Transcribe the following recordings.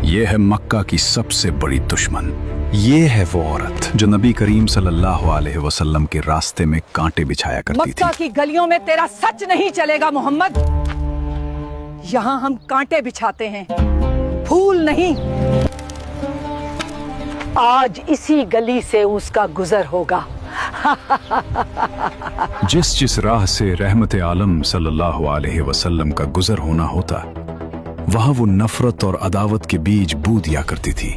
ये है मक्का की सबसे बड़ी दुश्मन। ये है वो औरत जो नबी करीम सल्लल्लाहु अलैहि वसल्लम के रास्ते में कांटे बिछाया करती थी। मक्का की गलियों में तेरा सच नहीं चलेगा मोहम्मद। यहाँ हम कांटे बिछाते हैं, फूल नहीं। आज इसी गली से उसका गुजर होगा। जिस राह से रहमत आलम सल्लल्लाहु अलैहि वसल्लम का गुजर होना होता, वहां वो नफरत और अदावत के बीज बू दिया करती थी।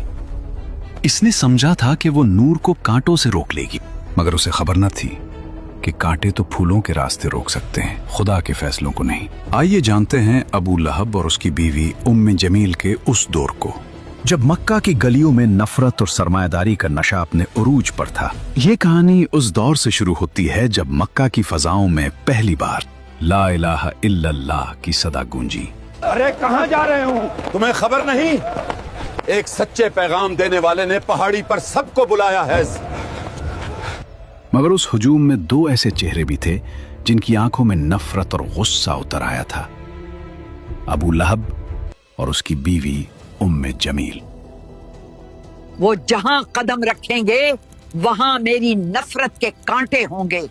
इसने समझा था कि वो नूर को कांटों से रोक लेगी, मगर उसे खबर न थी कि कांटे तो फूलों के रास्ते रोक सकते हैं, खुदा के फैसलों को नहीं। आइए जानते हैं अबू लहब और उसकी बीवी उम्मे जमील के उस दौर को जब मक्का की गलियों में नफरत और सरमायादारी का नशा अपने उरूज पर था। ये कहानी उस दौर से शुरू होती है जब मक्का की फजाओं में पहली बार ला इलाहा इल्लल्लाह की सदा गूंजी। अरे कहाँ जा रहे हो? तुम्हें खबर नहीं? एक सच्चे पैगाम देने वाले ने पहाड़ी पर सबको बुलाया है। मगर उस हुजूम में दो ऐसे चेहरे भी थे जिनकी आंखों में नफरत और गुस्सा उतर आया था, अबू लहब और उसकी बीवी उम्मे जमील। वो जहां कदम रखेंगे वहां मेरी नफरत के कांटे होंगे।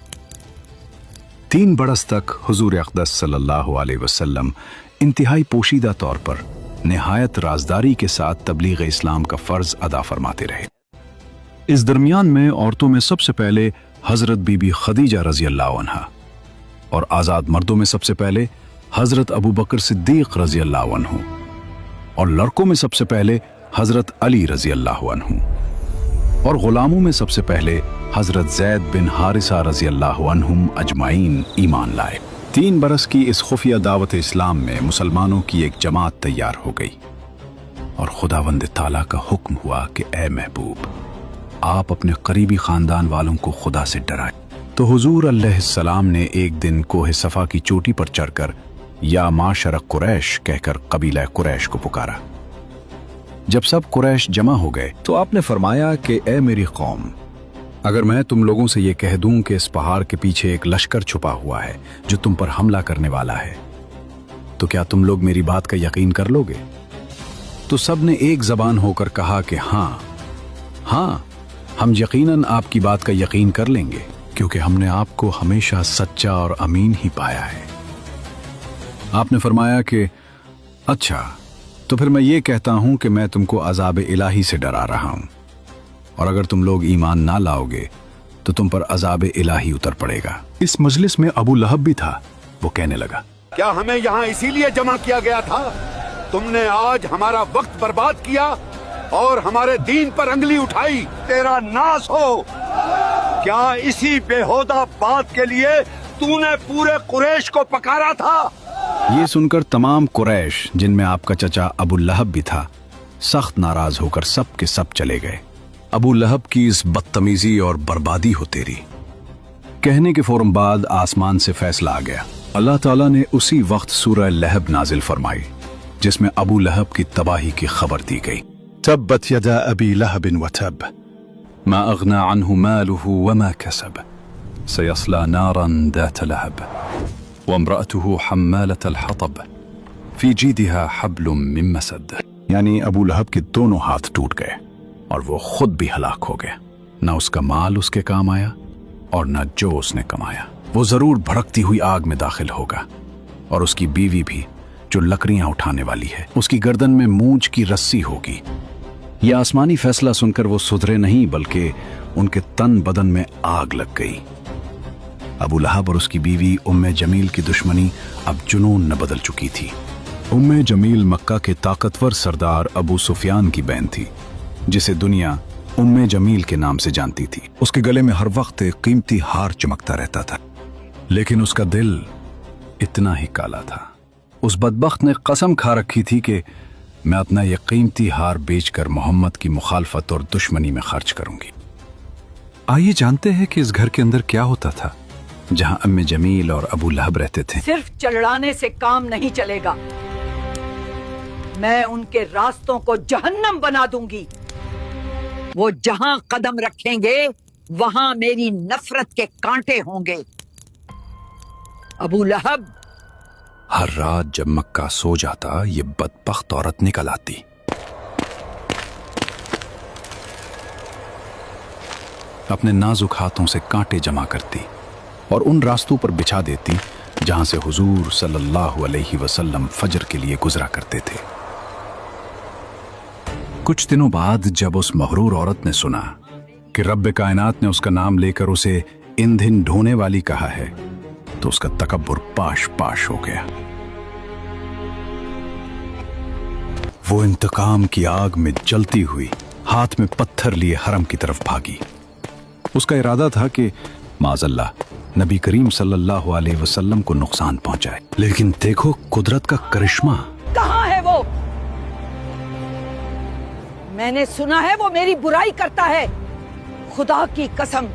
3 बरस तक हुजूर अक़दस सल्लल्लाहु अलैहि वसल्लम इंतहाई पोशीदा तौर पर निहायत राजदारी के साथ तबलीग इस्लाम का फर्ज अदा फरमाते रहे। इस दरमियान में औरतों में सबसे पहले हजरत बीबी खदीजा रजी अल्लाह अन्हा और आजाद मर्दों में सबसे पहले हजरत अबू बकर सिद्दीक रजी अल्लाह अन्हु और लड़कों में सबसे पहले हजरत अली रजी अल्लाह अन्हु और गुलामों में सबसे पहले हजरत जैद बिन हारिसा रजी अल्लाह अन्हुम अजमाइन ईमान लाए। 3 बरस की इस खुफिया दावत इस्लाम में मुसलमानों की एक जमात तैयार हो गई और खुदावंद ताला का हुक्म हुआ कि ए महबूब, आप अपने करीबी खानदान वालों को खुदा से डराएं। तो हुजूर अलैहिस्सलाम ने एक दिन कोहे सफा की चोटी पर चढ़कर या माशर कुरैश कहकर कबीला कुरैश को पुकारा। जब सब कुरैश जमा हो गए तो आपने फरमाया कि ए मेरी कौम, अगर मैं तुम लोगों से ये कह दूं कि इस पहाड़ के पीछे एक लश्कर छुपा हुआ है जो तुम पर हमला करने वाला है, तो क्या तुम लोग मेरी बात का यकीन कर लोगे? तो सब ने एक जबान होकर कहा कि हाँ हाँ, हम यकीनन आपकी बात का यकीन कर लेंगे, क्योंकि हमने आपको हमेशा सच्चा और अमीन ही पाया है। आपने फरमाया कि अच्छा, तो फिर मैं ये कहता हूं कि मैं तुमको अजाब इलाही से डरा रहा हूं, और अगर तुम लोग ईमान ना लाओगे तो तुम पर अजाब इलाही उतर पड़ेगा। इस मजलिस में अबू लहब भी था। वो कहने लगा, क्या हमें यहाँ इसीलिए जमा किया गया था? तुमने आज हमारा वक्त बर्बाद किया और हमारे दीन पर अंगली उठाई। तेरा नाश हो। क्या इसी बेहुदा बात के लिए तूने पूरे कुरैश को पकारा था? ये सुनकर तमाम कुरैश, जिनमें आपका चचा अबू लहब भी था, सख्त नाराज होकर सब के सब चले गए। अबू लहब की इस बदतमीजी और बर्बादी हो तेरी कहने के फौरन बाद आसमान से फैसला आ गया। अल्लाह ताला ने उसी वक्त सूरह लहब नाजिल फरमाई, जिसमें अबू लहब की तबाही की खबर दी गई। तब्बत यदा अबी लहब व तब मा अगना अन्हु मालुहु व मा कसब सयस्ला नारन दात लहब व इम्रअतुहु हम्मालतल हतब फी जीदिहा हब्लुम मिन मसद। यानी अबू लहब के दोनों हाथ टूट गए और वो खुद भी हलाक हो गया। न उसका माल उसके काम आया और न जो उसने कमाया। वो जरूर भड़कती हुई आग में दाखिल होगा, और उसकी बीवी भी जो लकड़ियां उठाने वाली है, उसकी गर्दन में मूंछ की रस्सी होगी। यह आसमानी फैसला सुनकर वो सुधरे नहीं, बल्कि उनके तन बदन में आग लग गई। अबू लहब और उसकी बीवी उम्मे जमील की दुश्मनी अब जुनून न बदल चुकी थी। उम्मे जमील मक्का के ताकतवर सरदार अबू सुफियान की बहन थी, जिसे दुनिया उम्मे जमील के नाम से जानती थी। उसके गले में हर वक्त एक कीमती हार चमकता रहता था, लेकिन उसका दिल इतना ही काला था। उस बदबख्त ने कसम खा रखी थी कि मैं अपना ये कीमती हार बेचकर मोहम्मद की मुखालफत और दुश्मनी में खर्च करूंगी। आइए जानते हैं कि इस घर के अंदर क्या होता था, जहां उम्मे जमील और अबू लहब रहते थे। सिर्फ चढ़ाने से काम नहीं चलेगा। मैं उनके रास्तों को जहन्नम बना दूंगी। वो जहां कदम रखेंगे वहां मेरी नफरत के कांटे होंगे। अबू लहब हर रात जब मक्का सो जाता, ये बदबख्त औरत निकल आती अपने नाजुक हाथों से कांटे जमा करती और उन रास्तों पर बिछा देती जहां से हुजूर सल्लल्लाहु अलैहि वसल्लम फजर के लिए गुजरा करते थे। कुछ दिनों बाद जब उस मगरूर औरत ने सुना कि रब्बे कायनात ने उसका नाम लेकर उसे ईंधन ढोने वाली कहा है, तो उसका तकब्बुर पाश पाश हो गया। वो इंतकाम की आग में जलती हुई हाथ में पत्थर लिए हरम की तरफ भागी। उसका इरादा था कि माज़अल्लाह नबी करीम सल्लल्लाहु अलैहि वसल्लम को नुकसान पहुंचाए, लेकिन देखो कुदरत का करिश्मा। कहाँ है वो? मैंने सुना है वो मेरी बुराई करता है। खुदा की कसम,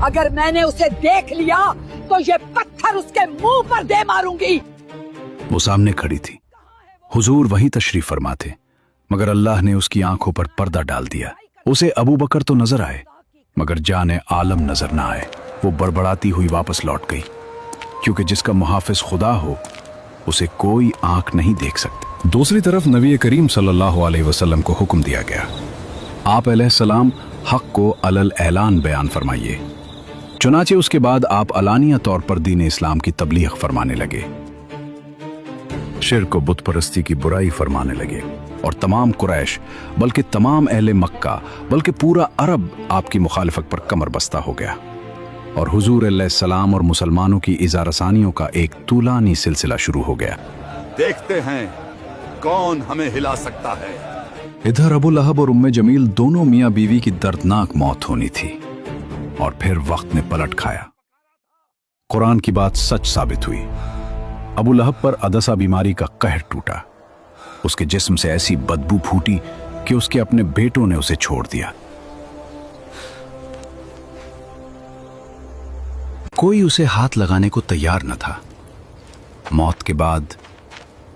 अगर मैंने उसे देख लिया तो ये पत्थर उसके मुंह पर दे मारूंगी। वो सामने खड़ी थी, हुजूर वहीं तशरीफ फरमा थे, मगर अल्लाह ने उसकी आंखों पर पर्दा डाल दिया। उसे अबू बकर तो नजर आए, मगर जाने आलम नजर ना आए। वो बड़बड़ाती हुई वापस लौट गई, क्योंकि जिसका मुहाफिज खुदा हो उसे कोई आंख नहीं देख सकती। दूसरी तरफ नबी करीम सल्लल्लाहु अलैहि वसल्लम को हुक्म दिया गया, आप अलैहिस्सलाम हक को अलल ऐलान बयान फरमाइए। चुनाचे उसके बाद आप अलानिया तौर पर दीन इस्लाम की तबलीग फरमाने लगे, शिर्क व बुत परस्ती की बुराई फरमाने लगे, और तमाम कुरैश बल्कि तमाम अहले मक्का बल्कि पूरा अरब आपकी मुखालिफत पर कमर बस्ता हो गया, और हुजूर अलैहिस्सलाम और मुसलमानों की इज़ारसानियों का एक तूलानी सिलसिला शुरू हो गया। देखते हैं कौन हमें हिला सकता है। इधर अबू लहब और उम्मे जमील दोनों मियां बीवी की दर्दनाक मौत होनी थी, और फिर वक्त ने पलट खाया। कुरान की बात सच साबित हुई। अबू लहब पर अदसा बीमारी का कहर टूटा। उसके जिस्म से ऐसी बदबू फूटी कि उसके अपने बेटों ने उसे छोड़ दिया। कोई उसे हाथ लगाने को तैयार न था। मौत के बाद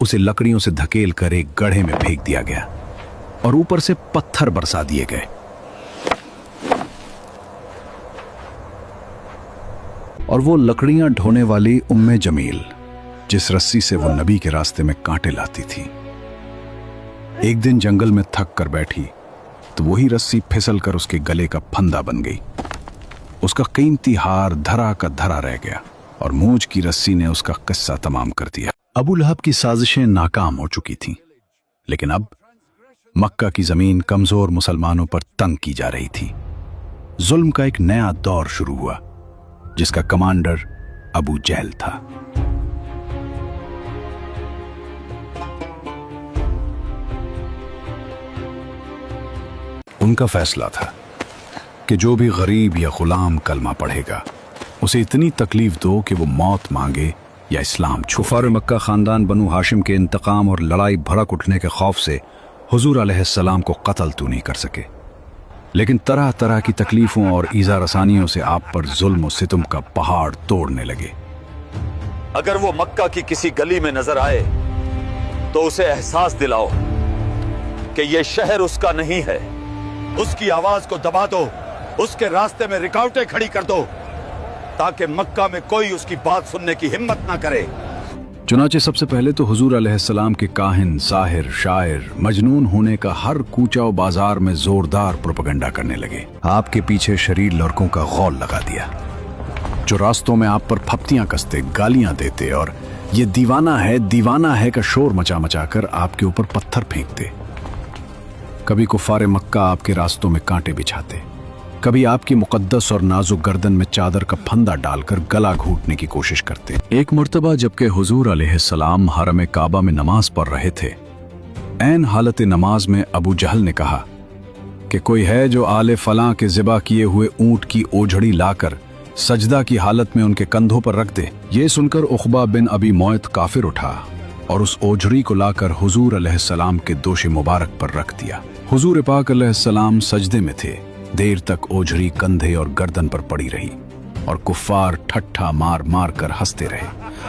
उसे लकड़ियों से धकेल कर एक गड्ढे में फेंक दिया गया और ऊपर से पत्थर बरसा दिए गए। और वो लकड़ियां ढोने वाली उम्मे जमील, जिस रस्सी से वो नबी के रास्ते में कांटे लाती थी, एक दिन जंगल में थक कर बैठी तो वही रस्सी फिसल कर उसके गले का फंदा बन गई। उसका कीमती हार धरा का धरा रह गया और मूंछ की रस्सी ने उसका किस्सा तमाम कर दिया। अबू लहब की साजिशें नाकाम हो चुकी थीं, लेकिन अब मक्का की जमीन कमजोर मुसलमानों पर तंग की जा रही थी। जुल्म का एक नया दौर शुरू हुआ, जिसका कमांडर अबू जहल था। उनका फैसला था कि जो भी गरीब या गुलाम कलमा पढ़ेगा उसे इतनी तकलीफ दो कि वो मौत मांगे या इस्लाम छोड़े। कुफार मक्का खानदान बनु हाशिम के इंतकाम और लड़ाई भड़क उठने के खौफ से हुजूर अलैहिस्सलाम को कत्ल तो नहीं कर सके, लेकिन तरह तरह की तकलीफों और ईज़ा रसानियों से आप पर जुल्म और सितम का पहाड़ तोड़ने लगे। अगर वो मक्का की किसी गली में नजर आए तो उसे एहसास दिलाओ कि ये शहर उसका नहीं है। उसकी आवाज को दबा दो, उसके रास्ते में रुकावटें खड़ी कर दो, ताकि मक्का में कोई उसकी बात सुनने की हिम्मत ना करे। चुनाचे सबसे पहले तो हुजूर अलैहिस्सलाम के काहिन, साहिर, शायर, मजनून होने का हर कूचा और बाजार में जोरदार प्रोपेगेंडा करने लगे। आपके पीछे शरीर लड़कों का गौल लगा दिया, जो रास्तों में आप पर फप्तियां कसते, गालियां देते और ये दीवाना है का शोर मचा मचा कर आपके ऊपर पत्थर फेंकते। कभी कुफारे मक्का आपके रास्तों में कांटे बिछाते, कभी आपकी मुकद्दस और नाजुक गर्दन में चादर का फंदा डालकर गला घूंटने की कोशिश करते। एक मर्तबा जबकि हुजूर अलैहिस्सलाम हरम काबा में नमाज पढ़ रहे थे, ऐन हालत नमाज में अबू जहल ने कहा कि कोई है जो आले फलां के ज़िबा किए हुए ऊंट की ओझड़ी लाकर सजदा की हालत में उनके कंधों पर रख दे। ये सुनकर उखबा बिन अबी मुअयत काफिर उठा और उस ओझड़ी को लाकर हुजूर अलैहिस्सलाम के दोशे मुबारक पर रख दिया। हुजूर पाक अलैहिस्सलाम सजदे में थे। देर तक ओझड़ी कंधे और गर्दन पर पड़ी रही और कुफ्फार ठट्ठा मार मार कर हंसते रहे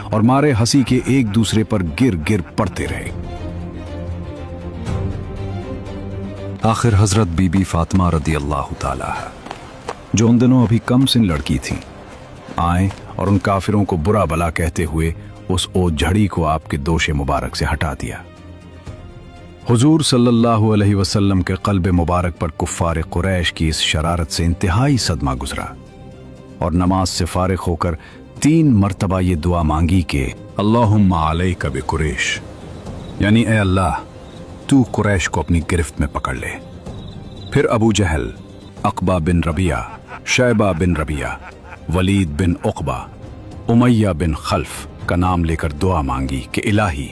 और मारे हंसी के एक दूसरे पर गिर गिर पड़ते रहे। आखिर हजरत बीबी फातिमा रदियल्लाहु ताला, जो उन दिनों अभी कम सिन लड़की थी, आए और उन काफिरों को बुरा भला कहते हुए उस ओझड़ी को आपके दोशे मुबारक से हटा दिया। हुजूर सल्लल्लाहु अलैहि वसल्लम के क़ल्ब मुबारक पर कुफ़ार कुरैश की इस शरारत से इंतहाई सदमा गुजरा और नमाज से फारिग होकर 3 मरतबा ये दुआ मांगी कि अल्लाहुम्मा अलैका बिकुरैश, यानी ए अल्लाह तू कुरैश को अपनी गिरफ्त में पकड़ ले। फिर अबू जहल, अक़बा बिन रबिया, शैबा बिन रबिया, वलीद बिन उक़बा, उमैया बिन खल्फ का नाम लेकर दुआ मांगी कि इलाही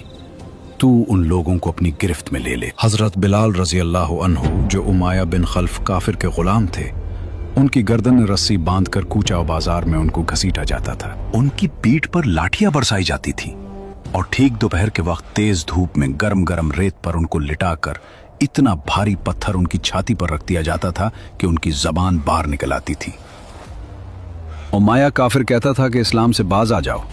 तू उन लोगों को अपनी गिरफ्त में ले ले। हजरत बिलाल रजी अल्लाह अन्हु, जो उमैया बिन खल्फ काफिर के गुलाम थे, उनकी गर्दन में रस्सी बांधकर कूचा बाजार में उनको घसीटा जाता था। उनकी पीठ पर लाठियां बरसाई जाती थी और ठीक दोपहर के वक्त तेज धूप में गरम गरम रेत पर उनको लिटाकर इतना भारी पत्थर उनकी छाती पर रख दिया जाता था कि उनकी जबान बाहर निकल आती थी। उमैया काफिर कहता था कि इस्लाम से बाज आ जाओ,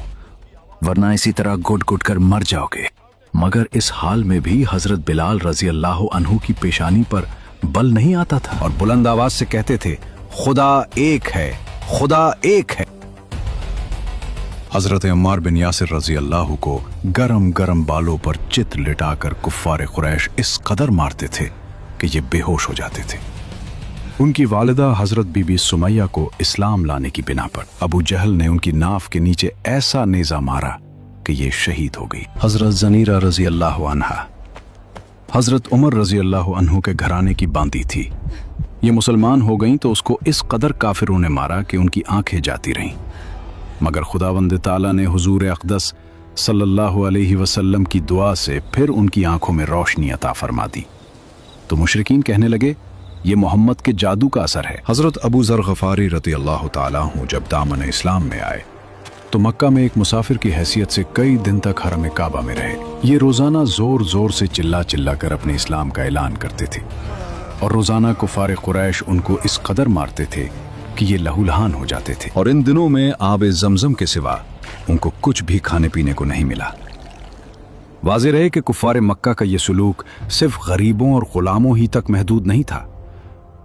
वरना इसी तरह घुट घुट कर मर जाओगे। मगर इस हाल में भी हजरत बिलाल रजी अल्लाह अन्हु की पेशानी पर बल नहीं आता था और बुलंद आवाज से कहते थे, खुदा एक है, खुदा एक है। हजरत अम्मार बिन यासिर रजी अल्लाह को गरम गरम बालों पर चित लिटाकर कुफ्फार कुरैश इस कदर मारते थे कि ये बेहोश हो जाते थे। उनकी वालिदा हजरत बीबी सुमैया को इस्लाम लाने की बिना पर अबू जहल ने उनकी नाफ के नीचे ऐसा नेजा मारा कि ये शहीद हो गई। हजरत जनीरा रजी अल्लाह अन्हा हजरत उमर रजी अल्लाह अन्हु के घराने की बांदी थी। ये मुसलमान हो गईं तो उसको इस कदर काफिरों ने मारा कि उनकी आंखें जाती रहीं। मगर खुदावंद ताला ने हुजूर अक़दस सल्लल्लाहु अलैहि वसल्लम की दुआ से फिर उनकी आंखों में रोशनी अता फरमा दी। तो मुशरिकीन कहने लगे, ये मोहम्मद के जादू का असर है। हजरत अबू ज़र गफारी रज़ी अल्लाह ताला अन्हु जब दामन इस्लाम में आए तो मक्का में एक मुसाफिर की हैसियत से कई दिन तक हरम काबा में रहे। ये रोजाना जोर जोर से चिल्ला चिल्ला कर अपने इस्लाम का ऐलान करते थे और रोजाना कुफार कुरैश उनको इस कदर मारते थे कि ये लहूलहान हो जाते थे और इन दिनों में आब जमजम के सिवा उनको कुछ भी खाने पीने को नहीं मिला। वाज़ेह रहे कि कुफार मक्का का ये सलूक सिर्फ गरीबों और गुलामों ही तक महदूद नहीं था,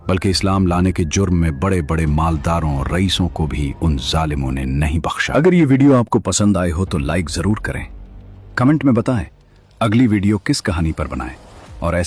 बल्कि इस्लाम लाने के जुर्म में बड़े बड़े मालदारों और रईसों को भी उन जालिमों ने नहीं बख्शा। अगर ये वीडियो आपको पसंद आए हो तो लाइक जरूर करें, कमेंट में बताएं अगली वीडियो किस कहानी पर बनाएं।